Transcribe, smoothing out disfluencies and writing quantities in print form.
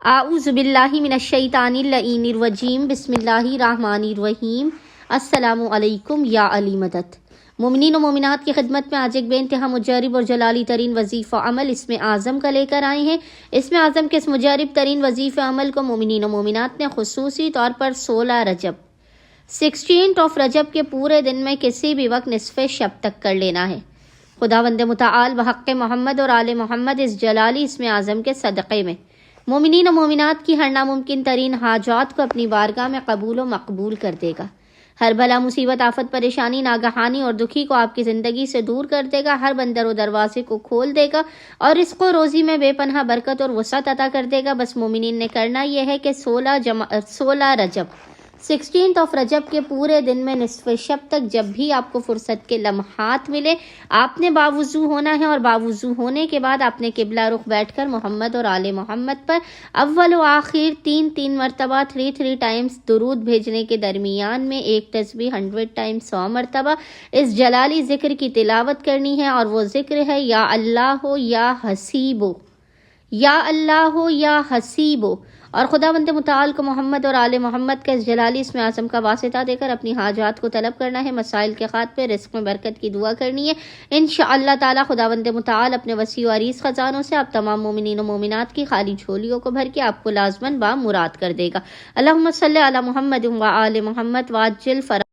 اعوذ باللہ من الشیطان اللعین الرجیم، بسم اللہ الرحمن الرحیم۔ السلام علیکم یا علی مدد۔ مومنین و مومنات کی خدمت میں آج ایک بے انتہا مجرب اور جلالی ترین وظیفہ عمل اسم اعظم کا لے کر آئے ہیں۔ اسم اعظم کے اس مجرب ترین وظیفہ عمل کو مومنین و مومنات نے خصوصی طور پر 16 رجب 16 رجب کے پورے دن میں کسی بھی وقت نصف شب تک کر لینا ہے۔ خداوند متعال بحق محمد اور آل محمد اس جلالی اسم اعظم کے صدقے میں مومنین و مومنات کی ہر ناممکن ترین حاجات کو اپنی بارگاہ میں قبول و مقبول کر دے گا۔ ہر بلا مصیبت آفت پریشانی ناگہانی اور دکھی کو آپ کی زندگی سے دور کر دے گا۔ ہر بندر و دروازے کو کھول دے گا اور رزق و روزی میں بے پناہ برکت اور وسعت عطا کر دے گا۔ بس مومنین نے کرنا یہ ہے کہ 16 رجب 16 رجب کے پورے دن میں نصف شب تک جب بھی آپ کو فرصت کے لمحات ملے آپ نے باوضو ہونا ہے، اور باوضو ہونے کے بعد آپ نے قبلہ رخ بیٹھ کر محمد اور آل محمد پر اول و آخر 3 مرتبہ 3 ٹائمز درود بھیجنے کے درمیان میں ایک تسبیح 100 ٹائمز 100 مرتبہ اس جلالی ذکر کی تلاوت کرنی ہے، اور وہ ذکر ہے یا اللہ ہو یا حسیبو، یا اللہ ہو یا حسیبو۔ اور خداوند متعال کو محمد اور آل محمد کا اس جلالی اسم اعظم کا واسطہ دے کر اپنی حاجات کو طلب کرنا ہے، مسائل کے خاتمے، رزق میں برکت کی دعا کرنی ہے۔ انشاءاللہ تعالی خداوند متعال اپنے وسیع و عریض خزانوں سے آپ تمام مومنین و مومنات کی خالی جھولیوں کو بھر کے آپ کو لازماً بامراد کر دے گا۔ اللہم صلی علی محمد و آل محمد وعجل فرج